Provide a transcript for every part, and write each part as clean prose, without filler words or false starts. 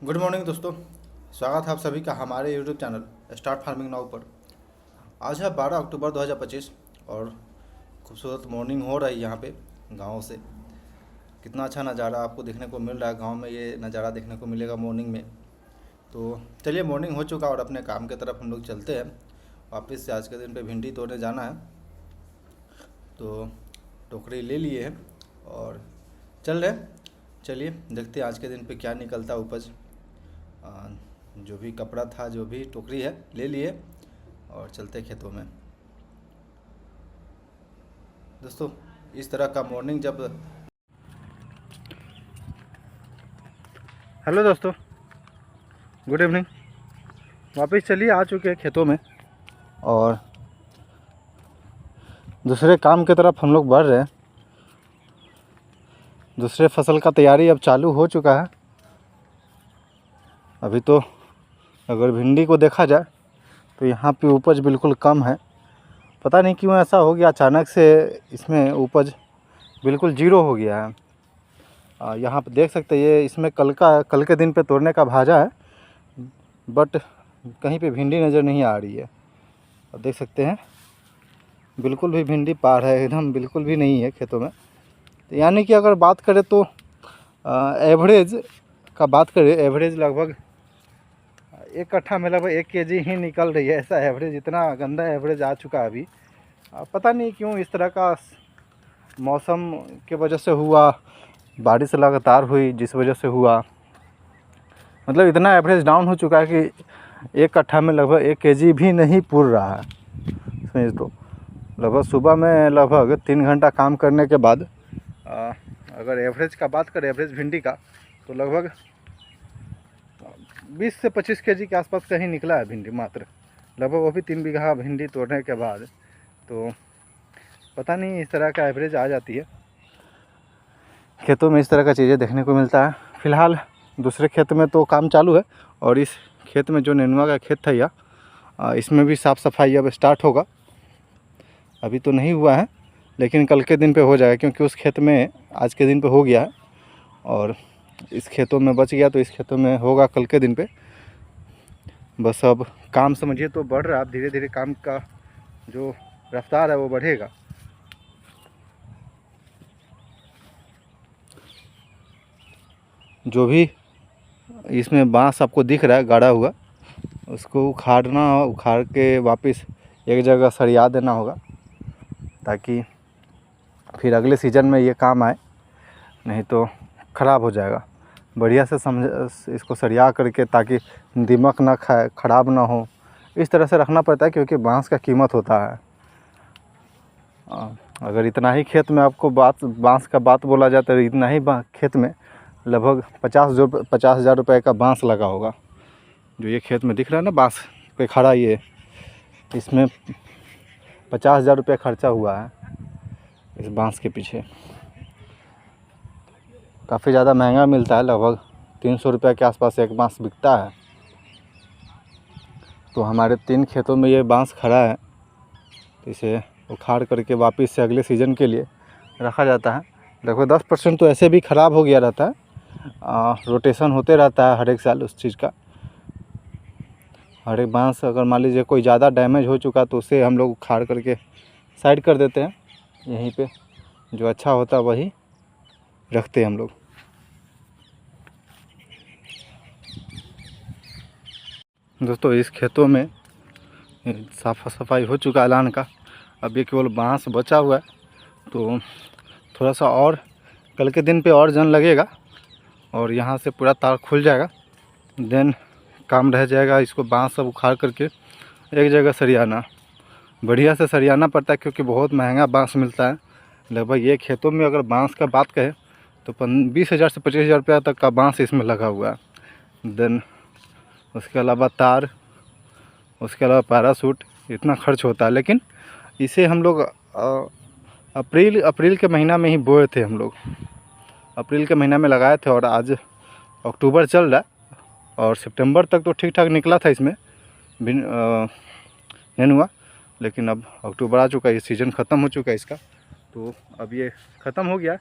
Good morning दोस्तों। स्वागत है आप सभी का हमारे YouTube channel start farming now पर। आज है 12 अक्टूबर 2025 और खूबसूरत मॉर्निंग हो रही है यहाँ पे गाँव से। कितना अच्छा नज़ारा आपको देखने को मिल रहा है, गांव में ये नज़ारा देखने को मिलेगा मॉर्निंग में। तो चलिए, मॉर्निंग हो चुका और अपने काम की तरफ हम लोग चलते हैं। वापस से आज के दिन पे भिंडी तोड़ने जाना है, तो टोकरी ले लिए हैं और चल रहे हैं। चलिए देखते हैं आज के दिन पे क्या निकलता है उपज। आ, जो भी कपड़ा था, जो भी टोकरी है, ले लिए और चलते खेतों में। दोस्तों, इस तरह का मॉर्निंग जब हेलो दोस्तों, गुड इवनिंग। वापस चलिए आ चुके हैं खेतों में और दूसरे काम की तरफ हम लोग बढ़ रहे हैं। दूसरे फसल का तैयारी अब चालू हो चुका है। अभी तो अगर भिंडी को देखा जाए तो यहाँ पे उपज बिल्कुल कम है। पता नहीं क्यों ऐसा हो गया, अचानक से इसमें उपज बिल्कुल जीरो हो गया है। यहाँ पे देख सकते हैं, ये इसमें कल के दिन पे तोड़ने का भाजा है, बट कहीं पे भिंडी नज़र नहीं आ रही है। और देख सकते हैं बिल्कुल भी भिंडी पार है, एकदम बिल्कुल भी नहीं है खेतों में। तो यानी कि अगर बात करें तो एवरेज का बात करें, एवरेज लगभग एक कट्ठा में लगभग 1 kg ही निकल रही है। ऐसा एवरेज, इतना गंदा एवरेज आ चुका है अभी। पता नहीं क्यों इस तरह का मौसम के वजह से हुआ, बारिश लगातार हुई जिस वजह से हुआ। मतलब इतना एवरेज डाउन हो चुका है कि 1 कट्ठा में लगभग 1 kg भी नहीं पुर रहा है। समझ दो, लगभग सुबह में लगभग 3 घंटा काम करने के बाद अगर एवरेज का बात करें, एवरेज भिंडी का, तो लगभग 20 से 25 kg के आसपास कहीं निकला है भिंडी मात्र, लगभग वो भी 3 बीघा भिंडी तोड़ने के बाद। तो पता नहीं इस तरह का एवरेज आ जाती है खेतों में, इस तरह का चीज़ें देखने को मिलता है। फ़िलहाल दूसरे खेत में तो काम चालू है और इस खेत में जो नेनुआ का खेत था या इसमें भी साफ़ सफाई अब स्टार्ट होगा। अभी तो नहीं हुआ है, लेकिन कल के दिन पे हो जाएगा, क्योंकि उस खेत में आज के दिन पे हो गया है और इस खेतों में बच गया, तो इस खेतों में होगा कल के दिन पे। बस अब काम समझिए तो बढ़ रहा है, धीरे धीरे काम का जो रफ्तार है वो बढ़ेगा। जो भी इसमें बांस आपको दिख रहा है गाड़ा हुआ, उसको उखाड़ के वापस एक जगह सरिया देना होगा, ताकि फिर अगले सीज़न में ये काम आए, नहीं तो ख़राब हो जाएगा। बढ़िया से इसको सरिया करके, ताकि दीमक ना खाए, ख़राब ना हो, इस तरह से रखना पड़ता है, क्योंकि बांस का कीमत होता है। अगर इतना ही खेत में आपको बांस का बात बोला जाता है, इतना ही खेत में लगभग 50,000 रुपये का बांस लगा होगा। जो ये खेत में दिख रहा है ना, बांस पे खड़ा, ये इसमें 50,000 रुपये खर्चा हुआ है इस बांस के पीछे। काफ़ी ज़्यादा महंगा मिलता है, लगभग 300 रुपये के आसपास एक बांस बिकता है। तो हमारे 3 खेतों में ये बांस खड़ा है, तो इसे उखाड़ करके वापस से अगले सीज़न के लिए रखा जाता है। लगभग 10% तो ऐसे भी ख़राब हो गया रहता है। रोटेशन होते रहता है हर एक साल उस चीज़ का। हर एक बांस अगर मान लीजिए कोई ज़्यादा डैमेज हो चुका, तो उसे हम लोग उखाड़ करके साइड कर देते हैं। यहीं पे जो अच्छा होता है वही रखते हैं हम लोग। दोस्तों, इस खेतों में साफ़ सफाई हो चुका है लान का, अब ये केवल बांस बचा हुआ है। तो थोड़ा सा और कल के दिन पे और जन लगेगा और यहाँ से पूरा तार खुल जाएगा, देन काम रह जाएगा इसको बांस सब उखाड़ करके एक जगह सरियाना। बढ़िया से सरियाना पड़ता है, क्योंकि बहुत महंगा बांस मिलता है। लगभग ये खेतों में अगर बांस का बात करें तो 20,000 से 25,000 रुपया तक का बांस इसमें लगा हुआ है। देन उसके अलावा तार, उसके अलावा पैरासूट, इतना खर्च होता है। लेकिन इसे हम लोग अप्रैल के महीना में ही बोए थे। हम लोग अप्रैल के महीना में लगाए थे और आज अक्टूबर चल रहा है और सितंबर तक तो ठीक ठाक निकला था इसमें नेनुआ। लेकिन अब अक्टूबर आ चुका है, ये सीज़न ख़त्म हो चुका है इसका, तो अब ये ख़त्म हो गया।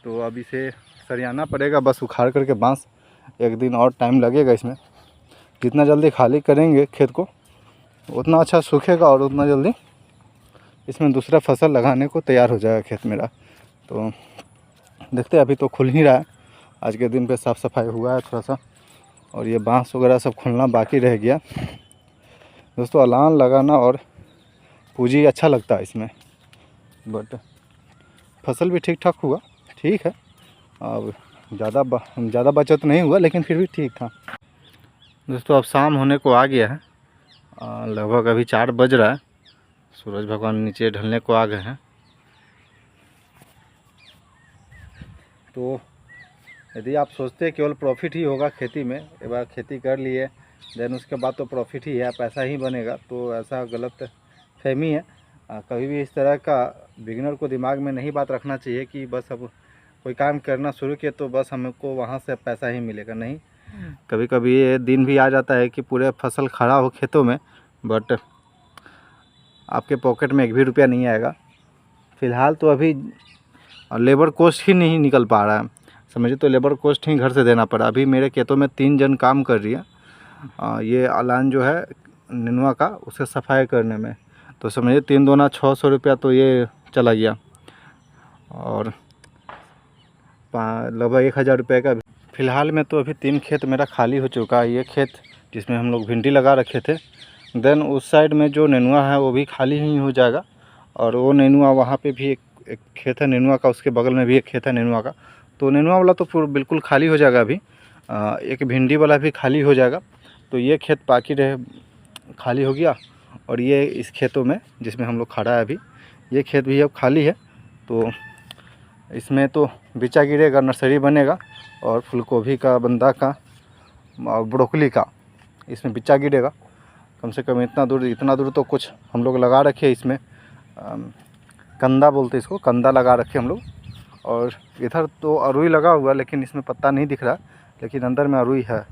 तो अब इसे सरियाना पड़ेगा, बस उखाड़ करके बांस 1 दिन और टाइम लगेगा इसमें। जितना जल्दी खाली करेंगे खेत को उतना अच्छा सूखेगा और उतना जल्दी इसमें दूसरा फसल लगाने को तैयार हो जाएगा खेत मेरा। तो देखते हैं, अभी तो खुल ही रहा है। आज के दिन पे साफ़ सफाई हुआ है थोड़ा सा, और ये बांस वगैरह सब खुलना बाकी रह गया। दोस्तों अलान लगाना और पूंजी अच्छा लगता है इसमें, बट फसल भी ठीक ठाक हुआ, ठीक है। अब ज़्यादा बचत नहीं हुआ लेकिन फिर भी ठीक था। दोस्तों अब शाम होने को आ गया है, लगभग अभी 4 बज रहा है। सूरज भगवान नीचे ढलने को आ गए हैं। तो यदि आप सोचते हैं केवल प्रॉफिट ही होगा खेती में, एक बार खेती कर लिए देन उसके बाद तो प्रॉफिट ही है, पैसा ही बनेगा, तो ऐसा गलत फहमी है। कभी भी इस तरह का बिगिनर को दिमाग में नहीं बात रखना चाहिए कि बस अब कोई काम करना शुरू किए तो बस हमको वहाँ से पैसा ही मिलेगा। नहीं, कभी कभी ये दिन भी आ जाता है कि पूरे फसल खड़ा हो खेतों में, बट आपके पॉकेट में 1 भी रुपया नहीं आएगा। फ़िलहाल तो अभी लेबर कॉस्ट ही नहीं निकल पा रहा है, समझिए। तो लेबर कॉस्ट ही घर से देना पड़ा। अभी मेरे खेतों में 3 जन काम कर रही है ये अलान जो है नेनुआ का, उसे सफाई करने में। तो समझिए 3 दूना 600 रुपया तो ये चला गया, और लगभग 1000 रुपये का। फ़िलहाल में तो अभी 3 खेत मेरा खाली हो चुका है। ये खेत जिसमें हम लोग भिंडी लगा रखे थे, देन उस साइड में जो नेनुआ है वो भी खाली ही हो जाएगा। और वो नेनुआ वहाँ पे भी एक खेत है नेनुआ का, उसके बगल में भी एक खेत है नेनुआ का। तो नेनुआ वाला तो पूरा बिल्कुल खाली हो जाएगा अभी। एक भिंडी वाला भी खाली हो जाएगा। तो ये खेत बाकी रहे खाली हो गया, और ये इस खेतों में जिसमें हम लोग खड़ा है अभी, ये खेत भी अब खाली है। तो इसमें तो बिचा गिरेगा, नर्सरी बनेगा, और फूलगोभी का, बंदा का और ब्रोकली का इसमें बिचा गिरेगा। कम से कम इतना दूर तो कुछ हम लोग लगा रखे इसमें, कंदा बोलते इसको, कंदा लगा रखे हम लोग। और इधर तो अरुई लगा हुआ, लेकिन इसमें पत्ता नहीं दिख रहा, लेकिन अंदर में अरुई है,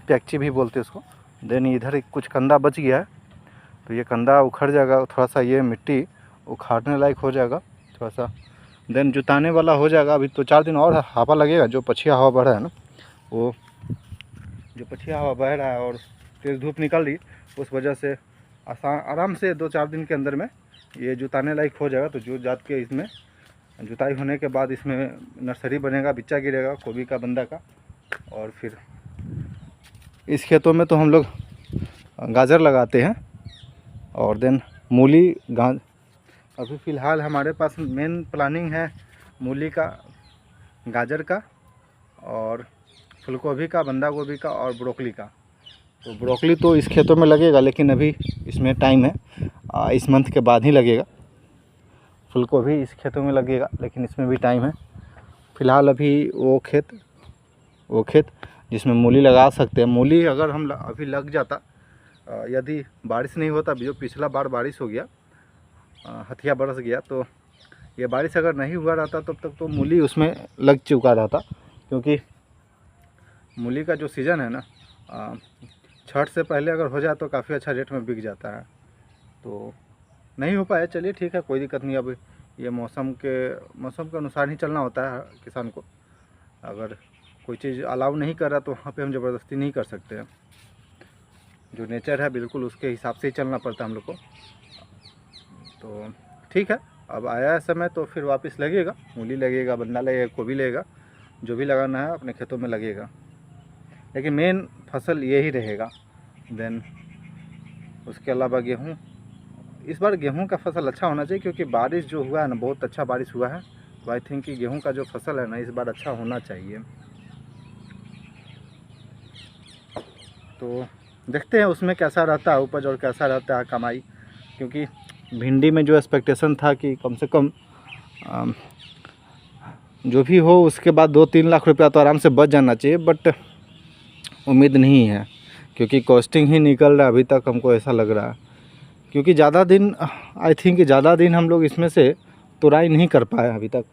पैक्ची भी बोलते इसको। देन इधर कुछ कंदा बच गया है, तो ये कंदा उखड़ जाएगा थोड़ा सा, ये मिट्टी उखाड़ने लायक हो जाएगा थोड़ा सा, देन जुताने वाला हो जाएगा। अभी तो 4 दिन और हवा लगेगा। जो पछिया हवा बढ़ रहा है ना, वो जो पछिया हवा बह रहा है और तेज़ धूप निकल रही, उस वजह से आराम से 2-4 दिन के अंदर में ये जुताने लायक हो जाएगा। तो जो जात के इसमें जुताई होने के बाद इसमें नर्सरी बनेगा, बिच्चा गिरेगा गोभी का, बंदा का। और फिर इस खेतों में तो हम लोग गाजर लगाते हैं, और देन मूली। अभी फ़िलहाल हमारे पास मेन प्लानिंग है मूली का, गाजर का, और फूलगोभी का, बंदा गोभी का, और ब्रोकली का। तो ब्रोकली तो इस खेतों में लगेगा, लेकिन अभी इसमें टाइम है, इस मंथ के बाद ही लगेगा। फूलगोभी इस खेतों में लगेगा, लेकिन इसमें भी टाइम है। फ़िलहाल अभी वो खेत जिसमें मूली लगा सकते हैं। मूली अगर हम अभी लग जाता, यदि बारिश नहीं होता, जो पिछला बार बारिश हो गया, हथिया बरस गया, तो ये बारिश अगर नहीं हुआ रहता तब तक तो मूली उसमें लग चुका रहता। क्योंकि मूली का जो सीज़न है ना, छठ से पहले अगर हो जाए तो काफ़ी अच्छा रेट में बिक जाता है। तो नहीं हो पाया, चलिए ठीक है, कोई दिक्कत नहीं। अब ये मौसम के अनुसार ही चलना होता है किसान को। अगर कोई चीज़ अलाउ नहीं कर रहा तो वहाँ पे हम ज़बरदस्ती नहीं कर सकते हैं। जो नेचर है बिल्कुल उसके हिसाब से ही चलना पड़ता है हम लोग को। तो ठीक है, अब आया है समय तो फिर वापस लगेगा, मूली लगेगा, बंदा लगेगा, गोभी लगेगा, जो भी लगाना है अपने खेतों में लगेगा। लेकिन मेन फसल यही रहेगा। देन उसके अलावा गेहूँ, इस बार गेहूं का फसल अच्छा होना चाहिए, क्योंकि बारिश जो हुआ है ना, बहुत अच्छा बारिश हुआ है। तो आई थिंक कि गेहूं का जो फसल है ना, इस बार अच्छा होना चाहिए। तो देखते हैं उसमें कैसा रहता है उपज और कैसा रहता है कमाई। क्योंकि भिंडी में जो एक्सपेक्टेशन था कि कम से कम जो भी हो उसके बाद 2-3 लाख रुपया तो आराम से बच जाना चाहिए, बट उम्मीद नहीं है, क्योंकि कॉस्टिंग ही निकल रहा है अभी तक, हमको ऐसा लग रहा है। क्योंकि ज़्यादा दिन, आई थिंक ज़्यादा दिन हम लोग इसमें से तुराई नहीं कर पाए अभी तक।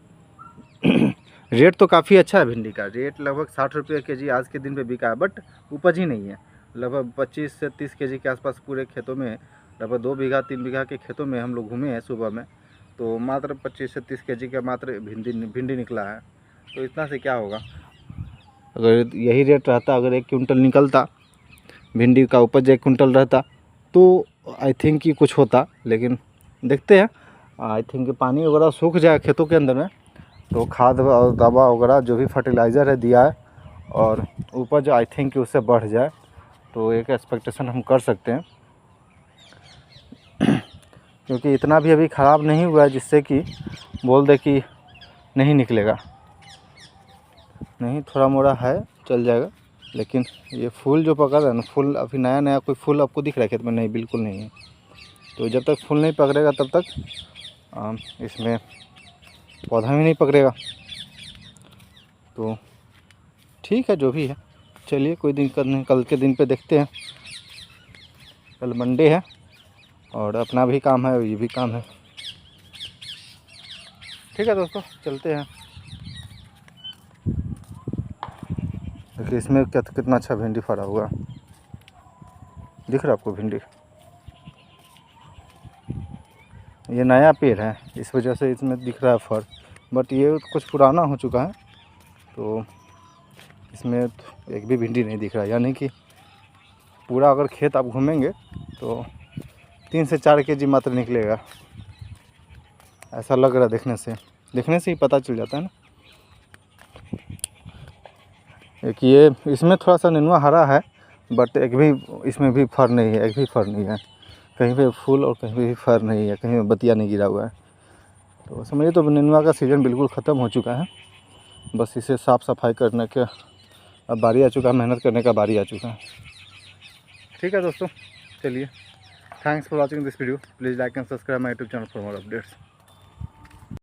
रेट तो काफ़ी अच्छा है भिंडी का, रेट लगभग 60 रुपये केजी आज के दिन पे बिका है, बट उपज ही नहीं है। लगभग 25 से 30 केजी के आसपास पूरे खेतों में, लगभग 2 बीघा 3 बीघा के खेतों में हम लोग घूमे हैं सुबह में, तो मात्र 25 से 30 केजी का मात्र भिंडी निकला है। तो इतना से क्या होगा। अगर यही रेट रहता, अगर 1 क्विंटल निकलता, भिंडी का उपज 1 क्विंटल रहता तो आई थिंक कि कुछ होता। लेकिन देखते हैं, आई थिंक पानी वगैरह सूख जाए खेतों के अंदर में तो खाद और दवा वगैरह जो भी फर्टिलाइज़र है दिया है और उपज आई थिंक कि उससे बढ़ जाए, तो एक एक्सपेक्टेशन हम कर सकते हैं। क्योंकि इतना भी अभी ख़राब नहीं हुआ है जिससे कि बोल दे कि नहीं निकलेगा, नहीं, थोड़ा मोड़ा है, चल जाएगा। लेकिन ये फूल जो पकड़ रहा है ना, फूल अभी नया नया कोई फूल आपको दिख रहा है खेत में? नहीं, बिल्कुल नहीं है। तो जब तक फूल नहीं पकड़ेगा तब तक इसमें पौधा भी नहीं पकड़ेगा। तो ठीक है, जो भी है, चलिए कोई दिक्कत नहीं, कल के दिन पे देखते हैं। कल मंडे है और अपना भी काम है और ये भी काम है। ठीक है दोस्तों, चलते हैं। देखिए इसमें कितना अच्छा भिंडी फरा हुआ दिख रहा है आपको? भिंडी ये नया पेड़ है, इस वजह से इसमें दिख रहा है फर, बट ये कुछ पुराना हो चुका है तो इसमें एक भी भिंडी नहीं दिख रहा है। यानी कि पूरा अगर खेत आप घूमेंगे तो 3 से 4 केजी मात्र निकलेगा, ऐसा लग रहा है। देखने से ही पता चल जाता है ना। एक ये इसमें थोड़ा सा नेनुआ हरा है, बट एक भी इसमें भी फर नहीं है, एक भी फर नहीं है, कहीं पे फूल और कहीं पे भी फर नहीं है, कहीं पे बतिया नहीं गिरा हुआ है। तो समझिए तो नेनुआ का सीज़न बिल्कुल ख़त्म हो चुका है। बस इसे साफ़ सफाई करने के अब बारी आ चुका है, मेहनत करने का बारी आ चुका है। ठीक है दोस्तों, चलिए, thanks for watching this video. Please like and subscribe my YouTube channel for more updates.